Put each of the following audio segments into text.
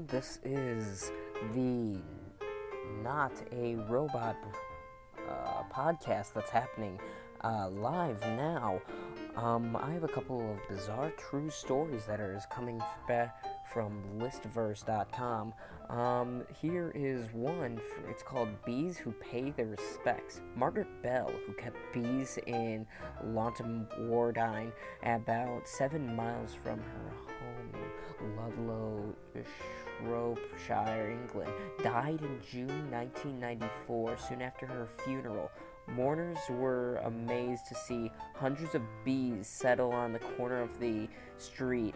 everyone. This is the Not a Robot podcast that's happening live now. I have a couple of bizarre true stories that are coming back from listverse.com. Here is one. It's called Bees Who Pay Their Respects. Margaret Bell, who kept bees in Lontwardine, about 7 miles from her home in Ludlow, Shropshire, England, died in June 1994, soon after her funeral. Mourners were amazed to see hundreds of bees settle on the corner of the street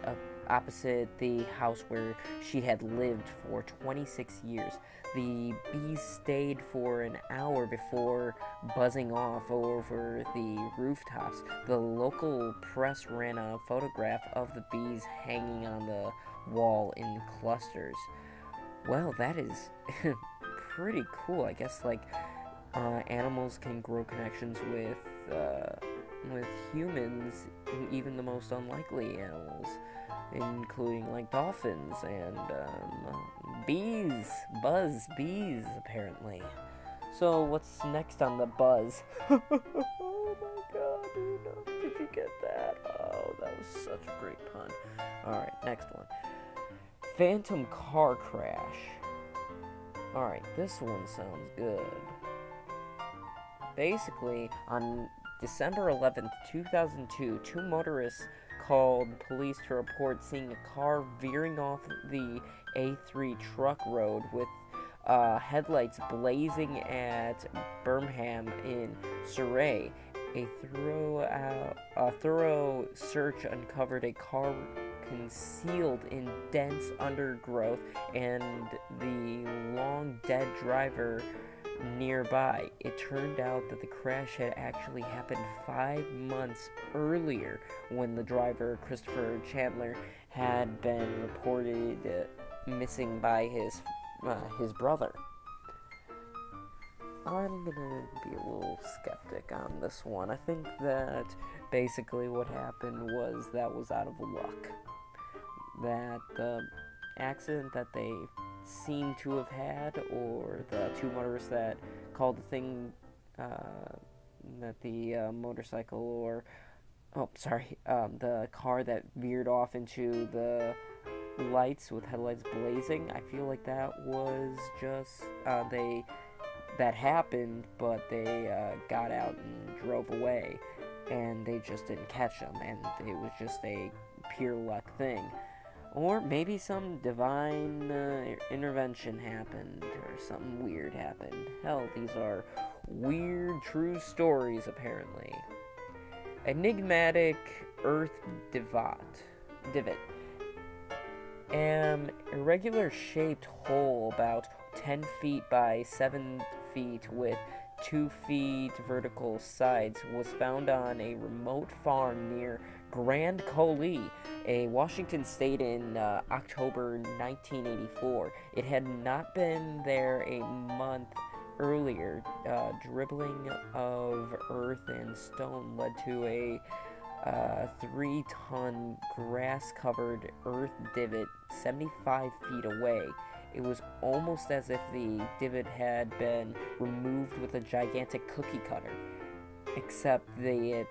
opposite the house where she had lived for 26 years. The bees stayed for an hour before buzzing off over the rooftops. The local press ran a photograph of the bees hanging on the wall in clusters. Well, that is pretty cool. I guess, animals can grow connections with humans, even the most unlikely animals, including dolphins and bees. Bees, apparently. So what's next on the buzz? Oh my god, dude, did you get that? Oh, that was such a great pun. Alright, next one. Phantom car crash. Alright, this one sounds good. Basically, on December 11th, 2002, two motorists called police to report seeing a car veering off the A3 truck road with headlights blazing at Birmingham in Surrey. A thorough search uncovered a car concealed in dense undergrowth and the long dead driver nearby. It turned out that the crash had actually happened 5 months earlier, when the driver, Christopher Chandler, had been reported missing by his brother. I'm gonna be a little skeptic on this one. I think that basically what happened was that was out of luck. That the accident that they seem to have had, or the two motorists that called the thing, that the motorcycle, or the car that veered off into the lights with headlights blazing, I feel like that was just that happened, but they got out and drove away, and they just didn't catch them, and it was just a pure luck thing. Or maybe some divine intervention happened, or something weird happened. Hell, these are weird true stories, apparently. Enigmatic Earth divot. An irregular shaped hole about 10 feet by 7 feet with 2 feet vertical sides was found on a remote farm near Grand Coulee, Washington State, in October 1984. It had not been there a month earlier. Dribbling of earth and stone led to a 3-ton grass-covered earth divot 75 feet away. It was almost as if the divot had been removed with a gigantic cookie cutter, except the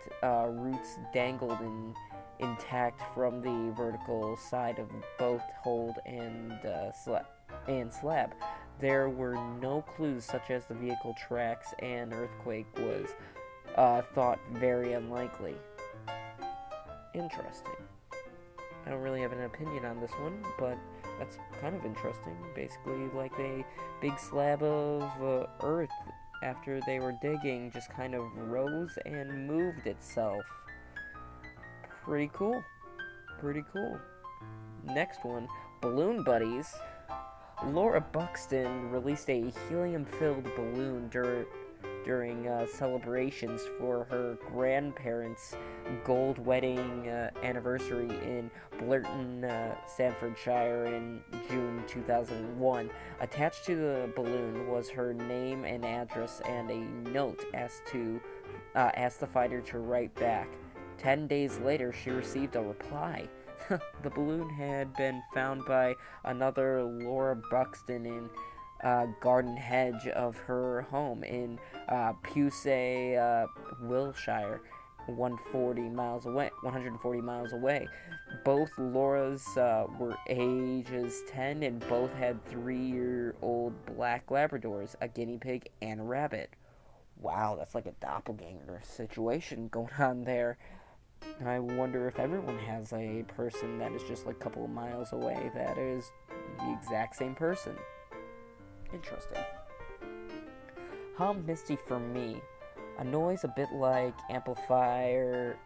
roots dangled intact from the vertical side of both hold and slab. There were no clues such as the vehicle tracks, and earthquake was thought very unlikely. Interesting. I don't really have an opinion on this one, but that's kind of interesting. Basically, like a big slab of earth, after they were digging, just kind of rose and moved itself. Pretty cool. Next one, Balloon Buddies. Laura Buxton released a helium-filled balloon during celebrations for her grandparents' gold wedding anniversary in Blurton, Staffordshire, in June 2001. Attached to the balloon was her name and address, and a note asked the fighter to write back. 10 days later, she received a reply. The balloon had been found by another Laura Buxton in garden hedge of her home in Pusey, Wiltshire, 140 miles away. Both Laura's were ages 10, and both had 3-year-old black Labradors, a guinea pig, and a rabbit. Wow, that's like a doppelganger situation going on there. I wonder if everyone has a person that is just like a couple of miles away that is the exact same person. Interesting. Hum Misty for me. A noise a bit like amplifier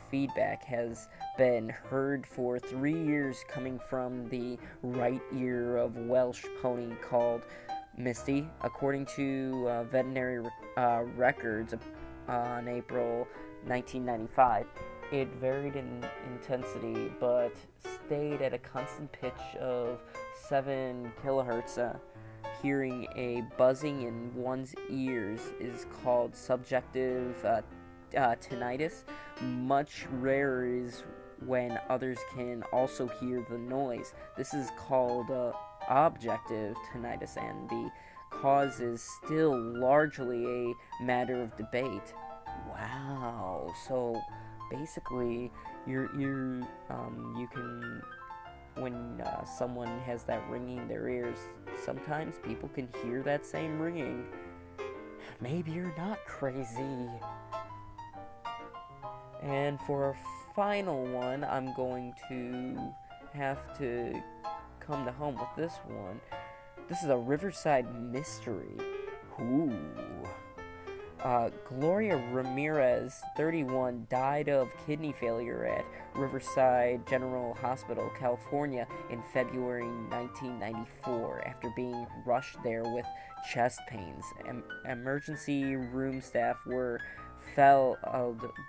feedback has been heard for 3 years coming from the right ear of Welsh pony called Misty. According to veterinary records on April 1995, it varied in intensity but stayed at a constant pitch of 7 kilohertz. Hearing a buzzing in one's ears is called subjective tinnitus. Much rarer is when others can also hear the noise. This is called objective tinnitus, and the cause is still largely a matter of debate. Wow. So basically, you can, when someone has that ringing in their ears, sometimes people can hear that same ringing. Maybe you're not crazy. And for our final one, I'm going to have to come to home with this one. This is a Riverside mystery. Ooh. Gloria Ramirez, 31, died of kidney failure at Riverside General Hospital, California in February 1994 after being rushed there with chest pains. Emergency room staff were felled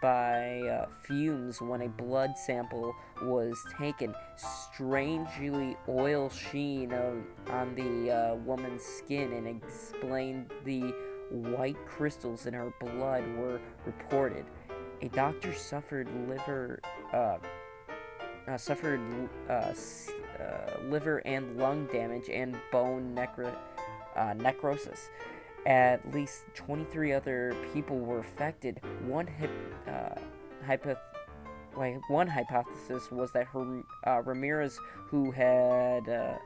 by fumes when a blood sample was taken. Strangely oil sheen on the woman's skin and explained the white crystals in her blood were reported. A doctor suffered liver and lung damage and bone necrosis. At least 23 other people were affected. One hypothesis was that Ramirez, who had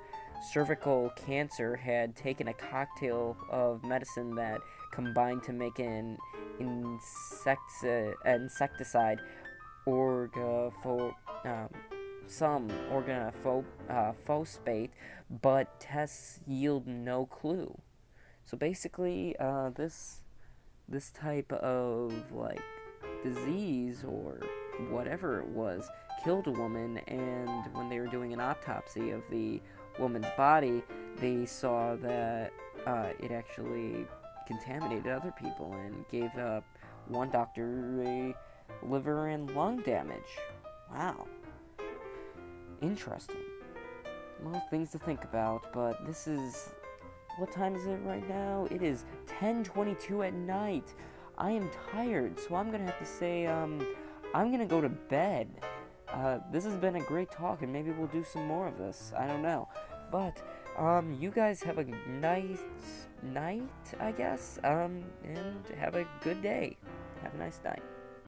cervical cancer, had taken a cocktail of medicine that combined to make an insecticide organophosphate, but tests yield no clue. So basically, this type of like disease or whatever it was killed a woman, and when they were doing an autopsy of the woman's body, they saw that it actually contaminated other people and gave one doctor a liver and lung damage. Wow. Interesting. Well, things to think about, but this is... What time is it right now? It is 10:22 at night. I am tired, so I'm gonna have to say, I'm gonna go to bed. This has been a great talk, and maybe we'll do some more of this. I don't know. But, you guys have a nice night, I guess, and have a good day. Have a nice night.